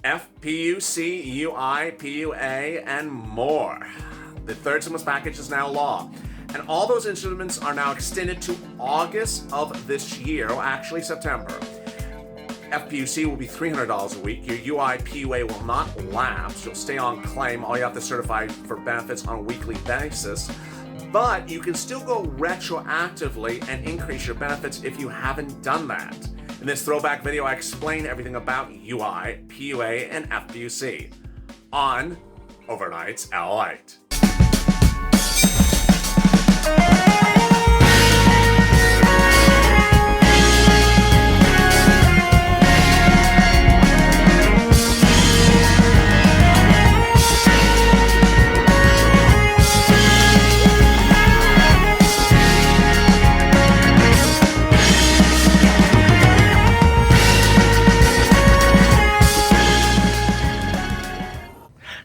FPUC, UI, PUA, and more. The third stimulus package is now law. And all those instruments are now extended to August of this year, or actually September. FPUC will be $300 a week. Your UI PUA will not lapse. You'll stay on claim. All you have to certify for benefits on a weekly basis. But you can still go retroactively and increase your benefits if you haven't done that. In this throwback video, I explain everything about UI, PUA, and FPUC on Overnight's LALATE.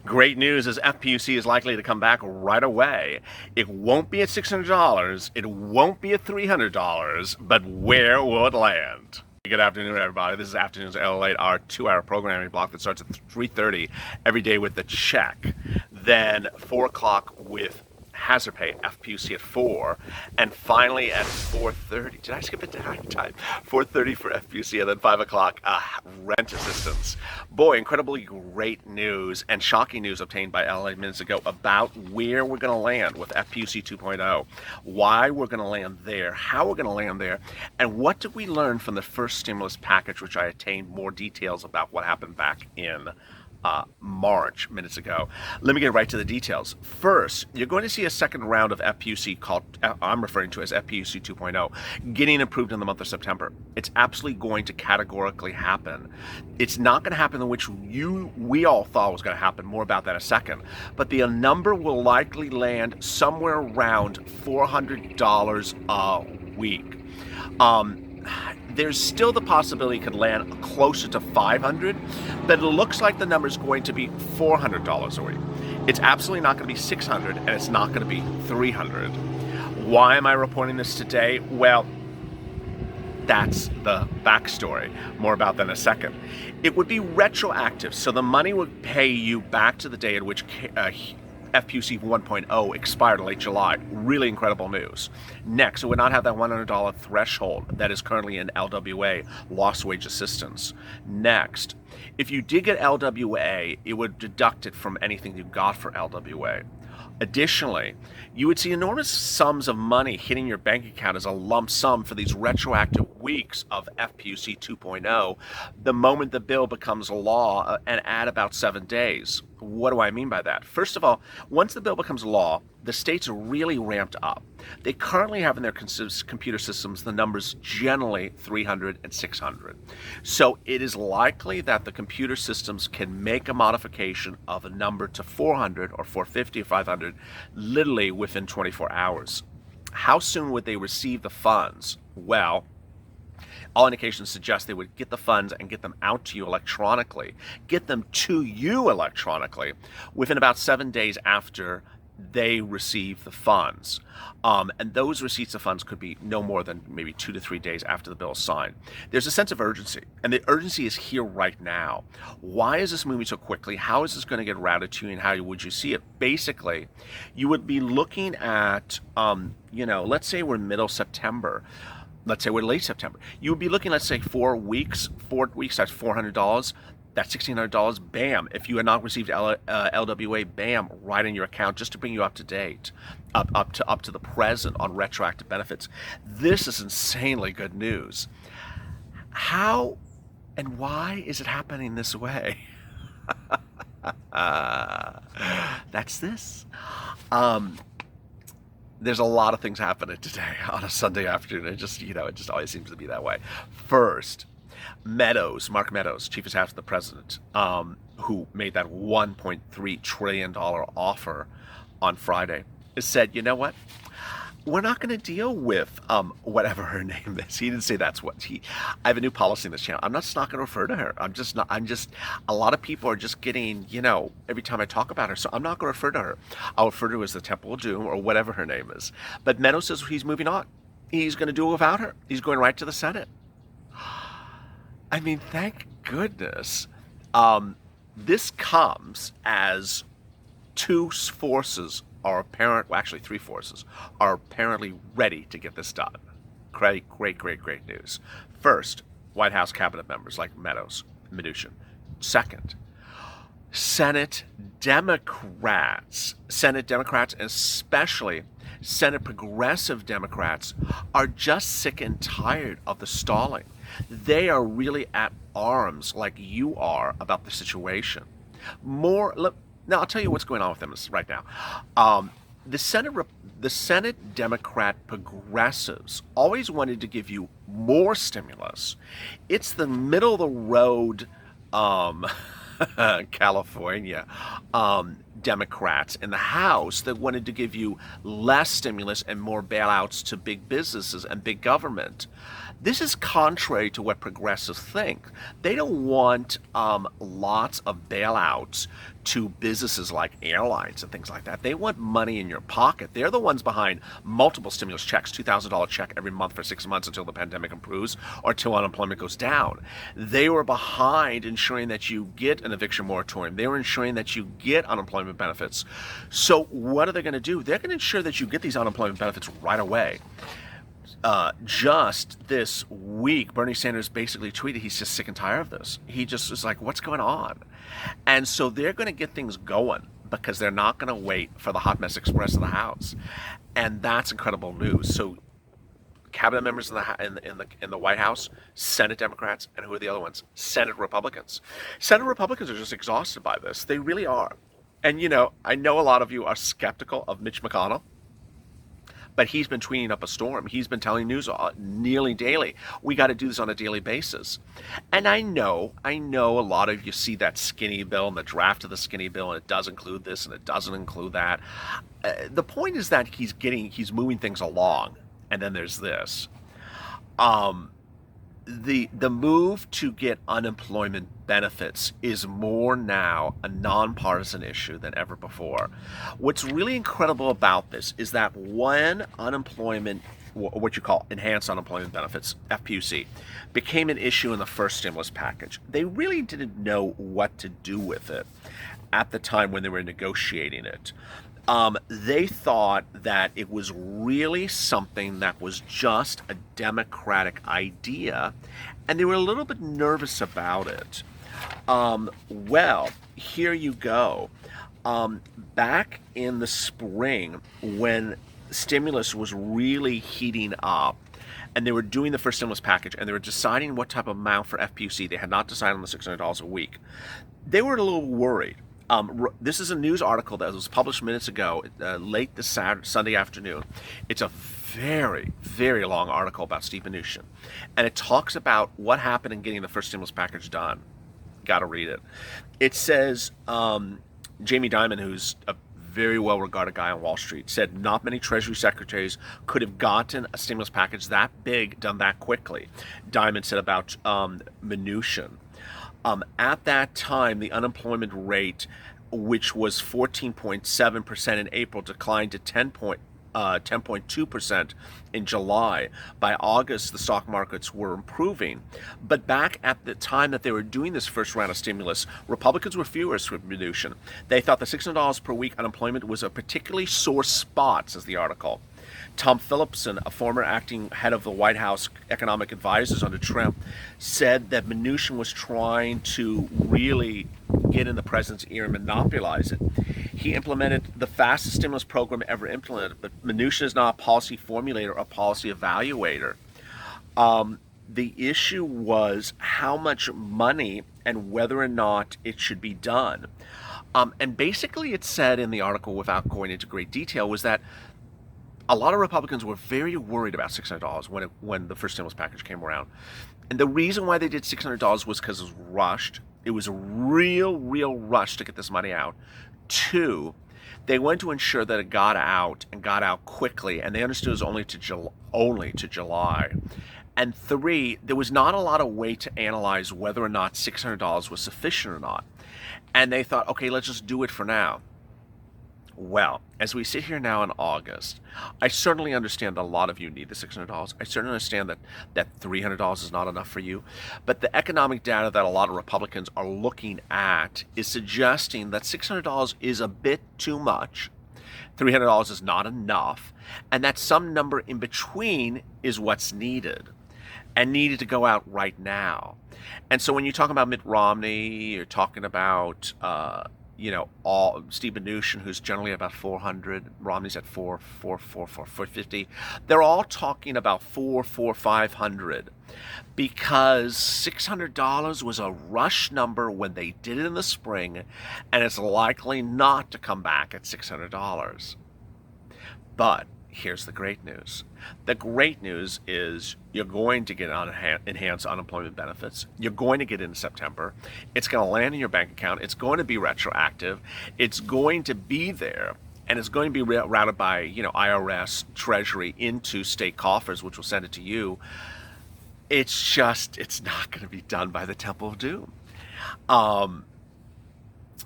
Great news is FPUC is likely to come back right away. It won't be at $600, it won't be at $300, but where will it land? Good afternoon, everybody. This is Afternoons LALATE, our 2-hour programming block that starts at 3:30 every day with the check. Then 4 o'clock with hazard pay, FPUC at 4, and finally at 4:30. Did I skip a time? 4:30 for FPUC, and then 5 o'clock, rent assistance. Boy, incredibly great news and shocking news obtained by LA minutes ago about where we're going to land with FPUC 2.0, why we're going to land there, how we're going to land there, and what did we learn from the first stimulus package, which I attained more details about what happened back in March minutes ago. Let me get right to the details. First, you're going to see a second round of FPUC called, I'm referring to as FPUC 2.0, getting approved in the month of September. It's absolutely going to categorically happen. It's not going to happen in which we all thought was going to happen. More about that in a second. But the number will likely land somewhere around $400 a week. There's still the possibility it could land closer to $500, but it looks like the number is going to be $400 a week. It's absolutely not going to be $600, and it's not going to be $300. Why am I reporting this today? Well, that's the backstory. More about that in a second. It would be retroactive, so the money would pay you back to the day at which FPUC 1.0 expired in late July. Really incredible news. Next, it would not have that $100 threshold that is currently in LWA, lost wage assistance. Next, if you did get LWA, it would deduct it from anything you got for LWA. Additionally, you would see enormous sums of money hitting your bank account as a lump sum for these retroactive weeks of FPUC 2.0 the moment the bill becomes law, and add about 7 days. What do I mean by that? First of all, once the bill becomes law, the states are really ramped up. They currently have in their computer systems the numbers generally 300 and 600. So it is likely that the computer systems can make a modification of a number to 400 or 450 or 500 literally within 24 hours. How soon would they receive the funds? Well, all indications suggest they would get the funds and get them out to you electronically, get them to you electronically within about 7 days after they receive the funds. And those receipts of funds could be no more than maybe 2 to 3 days after the bill is signed. There's a sense of urgency, and the urgency is here right now. Why is this moving so quickly? How is this going to get routed to you, and how would you see it? Basically, you would be looking at, let's say we're middle September. Let's say we're late September. You would be looking, let's say 4 weeks, that's $400. That's $1,600, bam. If you had not received LWA, bam, right in your account, just to bring you up to date, up to the present on retroactive benefits. This is insanely good news. How and why is it happening this way? That's this. There's a lot of things happening today on a Sunday afternoon. It just always seems to be that way. First, Mark Meadows, chief of staff to the president, who made that $1.3 trillion offer on Friday, said, you know what? We're not going to deal with whatever her name is. He didn't say that's what I have a new policy in this channel. I'm just not going to refer to her. A lot of people are just getting, every time I talk about her. So I'm not going to refer to her. I'll refer to her as the Temple of Doom or whatever her name is. But Meadows says he's moving on. He's going to do it without her. He's going right to the Senate. I mean, thank goodness. This comes as two forces are apparent, well, actually three forces, are apparently ready to get this done. Great news. First, White House cabinet members like Meadows, Mnuchin. Second, Senate Democrats, and especially Senate progressive Democrats, are just sick and tired of the stalling. They are really at arms like you are about the situation. Now I'll tell you what's going on with them right now. The Senate Democrat progressives always wanted to give you more stimulus. It's the middle of the road California Democrats in the House that wanted to give you less stimulus and more bailouts to big businesses and big government. This is contrary to what progressives think. They don't want lots of bailouts to businesses like airlines and things like that. They want money in your pocket. They're the ones behind multiple stimulus checks, $2,000 check every month for 6 months until the pandemic improves or till unemployment goes down. They were behind ensuring that you get an eviction moratorium. They were ensuring that you get unemployment benefits. So what are they going to do? They're going to ensure that you get these unemployment benefits right away. Just this week, Bernie Sanders basically tweeted he's just sick and tired of this. He just was like, what's going on? And so they're going to get things going because they're not going to wait for the hot mess express in the House. And that's incredible news. So cabinet members in the White House, Senate Democrats, and who are the other ones? Senate Republicans. Senate Republicans are just exhausted by this. They really are. And, I know a lot of you are skeptical of Mitch McConnell, but he's been tweeting up a storm. He's been telling news nearly daily. We got to do this on a daily basis. And I know a lot of you see that skinny bill and the draft of the skinny bill, and it does include this and it doesn't include that. The point is that he's moving things along. And then there's this. The move to get unemployment benefits is more now a nonpartisan issue than ever before. What's really incredible about this is that when unemployment, what you call enhanced unemployment benefits, FPUC, became an issue in the first stimulus package, they really didn't know what to do with it at the time when they were negotiating it. They thought that it was really something that was just a Democratic idea, and they were a little bit nervous about it. Well, here you go. Back in the spring, when stimulus was really heating up, and they were doing the first stimulus package, and they were deciding what type of amount for FPUC, they had not decided on the $600 a week. They were a little worried. This is a news article that was published minutes ago, late this Sunday afternoon. It's a very, very long article about Steve Mnuchin. And it talks about what happened in getting the first stimulus package done. Got to read it. It says, Jamie Dimon, who's a very well-regarded guy on Wall Street, said not many Treasury secretaries could have gotten a stimulus package that big done that quickly. Dimon said about Mnuchin. At that time, the unemployment rate, which was 14.7% in April, declined to 10.2% in July. By August, the stock markets were improving. But back at the time that they were doing this first round of stimulus, Republicans were furious with Mnuchin. They thought the $600 per week unemployment was a particularly sore spot, says the article. Tom Phillipson, a former acting head of the White House economic advisors under Trump, said that Mnuchin was trying to really get in the president's ear and monopolize it. He implemented the fastest stimulus program ever implemented, but Mnuchin is not a policy formulator or a policy evaluator. The issue was how much money and whether or not it should be done. And basically it said in the article, without going into great detail, was that a lot of Republicans were very worried about $600 when the first stimulus package came around. And the reason why they did $600 was because it was rushed. It was a real rush to get this money out. 2, they wanted to ensure that it got out and got out quickly, and they understood it was only to July. And 3, there was not a lot of way to analyze whether or not $600 was sufficient or not. And they thought, okay, let's just do it for now. Well, as we sit here now in August, I certainly understand that a lot of you need the $600. I certainly understand that $300 is not enough for you. But the economic data that a lot of Republicans are looking at is suggesting that $600 is a bit too much. $300 is not enough, and that some number in between is what's needed, and needed to go out right now. And so when you talk about Mitt Romney, you're talking about all Steve Mnuchin, who's generally about 400, Romney's at 450. They're all talking about 500, because $600 was a rush number when they did it in the spring, and it's likely not to come back at $600. But here's the great news. The great news is you're going to get enhanced unemployment benefits. You're going to get it in September. It's going to land in your bank account. It's going to be retroactive. It's going to be there. And it's going to be routed by, IRS, Treasury into state coffers, which will send it to you. It's not going to be done by the Temple of Doom.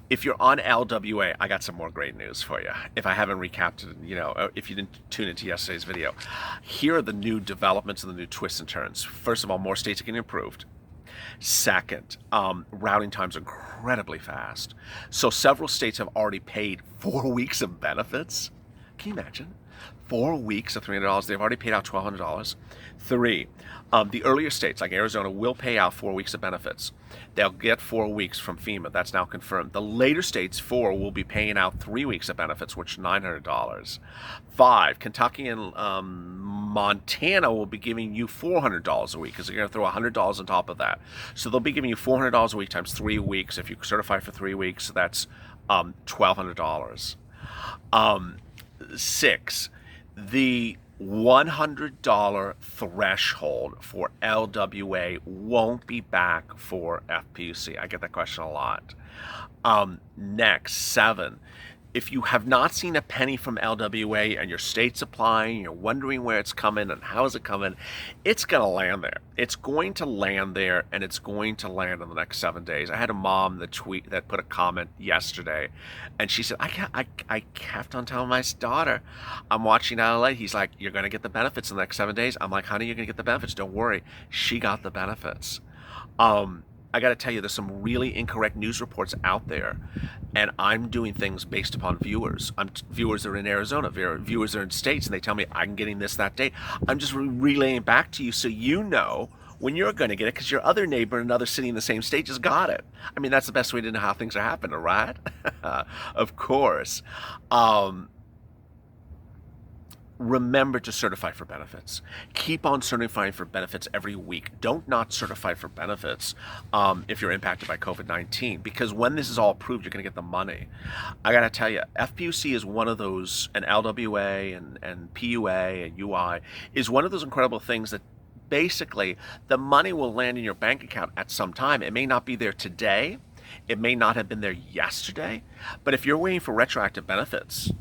If you're on LWA, I got some more great news for you. If I haven't recapped it, if you didn't tune into yesterday's video, here are the new developments and the new twists and turns. First of all, more states are getting approved. Second, routing times are incredibly fast. So several states have already paid 4 weeks of benefits. Can you imagine? 4 weeks of $300. They've already paid out $1,200. Three, the earlier states like Arizona will pay out 4 weeks of benefits. They'll get 4 weeks from FEMA. That's now confirmed. The later states, 4, will be paying out 3 weeks of benefits, which is $900. 5, Kentucky and Montana will be giving you $400 a week, because they're going to throw $100 on top of that. So they'll be giving you $400 a week times 3 weeks. If you certify for 3 weeks, that's $1,200. 6, the $100 threshold for LWA won't be back for FPUC. I get that question a lot. Next, 7, if you have not seen a penny from LWA and your state's applying, you're wondering where it's coming and how is it coming, it's going to land there. It's going to land there, and it's going to land in the next 7 days. I had a mom that put a comment yesterday, and she said, I kept on telling my daughter, I'm watching LALATE. He's like, you're going to get the benefits in the next 7 days. I'm like, honey, you're going to get the benefits. Don't worry. She got the benefits. I got to tell you, there's some really incorrect news reports out there, and I'm doing things based upon viewers. Viewers are in Arizona, viewers are in states, and they tell me I'm getting this that day. I'm just relaying back to you so you know when you're going to get it, because your other neighbor in another city in the same state just got it. I mean, that's the best way to know how things are happening, right? Of course. Remember to certify for benefits. Keep on certifying for benefits every week. Don't not certify for benefits if you're impacted by COVID-19, because when this is all approved, you're going to get the money. I got to tell you, FPUC is one of those, and LWA and PUA and UI is one of those incredible things that basically the money will land in your bank account at some time. It may not be there today. It may not have been there yesterday. But if you're waiting for retroactive benefits,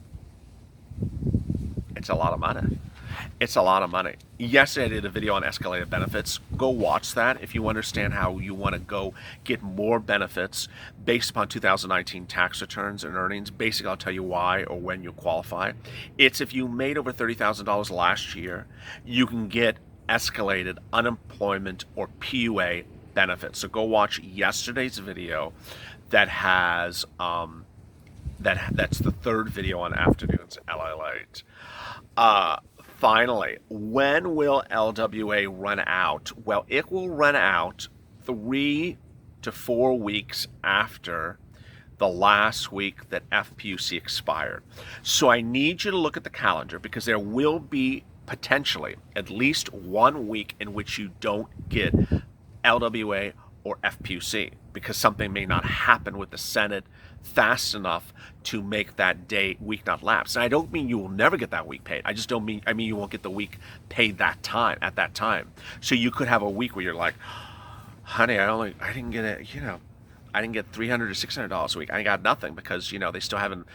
it's a lot of money. It's a lot of money. Yesterday I did a video on escalated benefits. Go watch that if you understand how you want to go get more benefits based upon 2019 tax returns and earnings. Basically, I'll tell you why or when you qualify. It's if you made over $30,000 last year, you can get escalated unemployment or PUA benefits. So go watch yesterday's video that has that's the third video on afternoons LALATE. Finally, when will LWA run out? Well, it will run out 3 to 4 weeks after the last week that FPUC expired. So I need you to look at the calendar, because there will be potentially at least 1 week in which you don't get LWA or FPUC, because something may not happen with the Senate fast enough to make that week not lapse. And I don't mean you will never get that week paid. I mean you won't get the week paid at that time. So you could have a week where you're like, honey, I didn't get it, I didn't get $300 or $600 a week. I got nothing because, they still haven't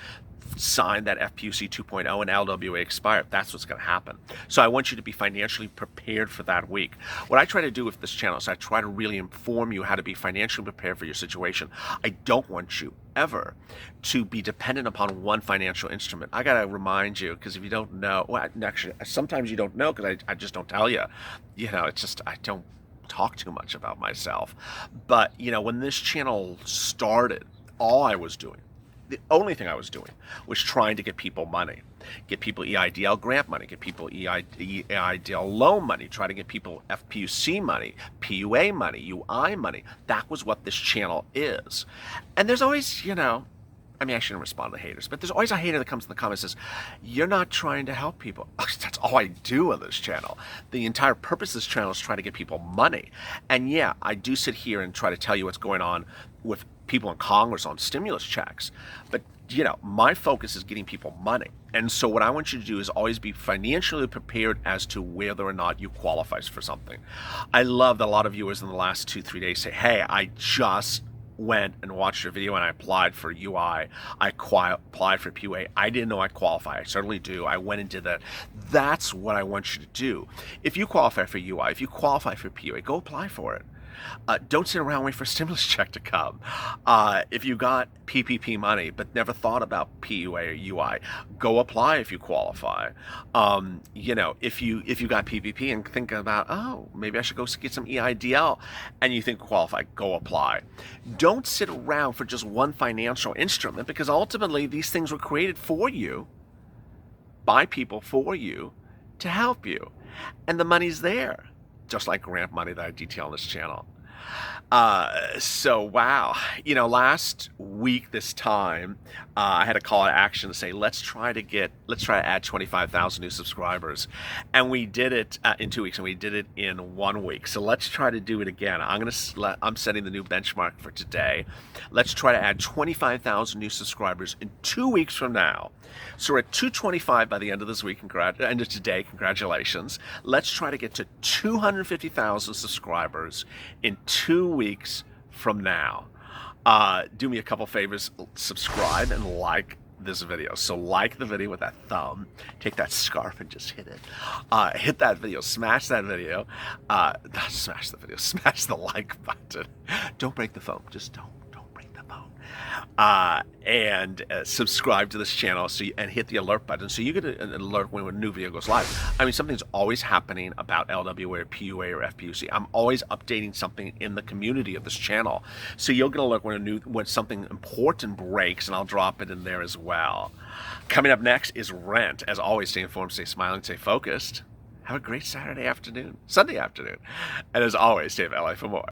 signed that FPUC 2.0 and LWA expired. That's what's going to happen. So I want you to be financially prepared for that week. What I try to do with this channel is I try to really inform you how to be financially prepared for your situation. I don't want you ever to be dependent upon one financial instrument. I got to remind you, because if you don't know, well, actually, sometimes you don't know because I just don't tell you. It's just, I don't talk too much about myself. But, when this channel started, all I was doing, the only thing I was doing was trying to get people money, get people EIDL grant money, get people EIDL loan money, try to get people FPUC money, PUA money, UI money. That was what this channel is. And there's always, I shouldn't respond to haters, but there's always a hater that comes in the comments and says, you're not trying to help people. That's all I do on this channel. The entire purpose of this channel is try to get people money. And yeah, I do sit here and try to tell you what's going on with people in Congress on stimulus checks. But, my focus is getting people money. And so what I want you to do is always be financially prepared as to whether or not you qualify for something. I love that a lot of viewers in the last 2-3 days say, hey, I just went and watched your video and I applied for UI. I applied for PUA. I didn't know I qualify. I certainly do. I went and did that. That's what I want you to do. If you qualify for UI, if you qualify for PUA, go apply for it. Don't sit around waiting for a stimulus check to come. If you got PPP money but never thought about PUA or UI, go apply if you qualify. If you got PPP and think about, oh, maybe I should go get some EIDL, and you think qualify, go apply. Don't sit around for just one financial instrument, because ultimately these things were created for you, by people for you, to help you. And the money's there, just like grant money that I detail on this channel. So wow, last week this time, I had a call to action to say, let's try to add 25,000 new subscribers. And we did it in 2 weeks, and we did it in 1 week. So let's try to do it again. I'm setting the new benchmark for today. Let's try to add 25,000 new subscribers in 2 weeks from now. So we're at 225 by the end of this week, end of today, congratulations. Let's try to get to 250,000 subscribers in 2 weeks from now. Do me a couple favors, subscribe and like this video. So like the video with that thumb, take that scarf and just hit it. Hit that video, smash that video, smash the like button. Don't break the phone, just don't break the phone. And subscribe to this channel and hit the alert button so you get an alert when a new video goes live. Something's always happening about LWA or PUA or FPUC. I'm always updating something in the community of this channel, so you'll get an alert when something important breaks, and I'll drop it in there as well. Coming up next is rent. As always, stay informed, stay smiling, stay focused. Have a great Sunday afternoon, and as always, stay in LA for more.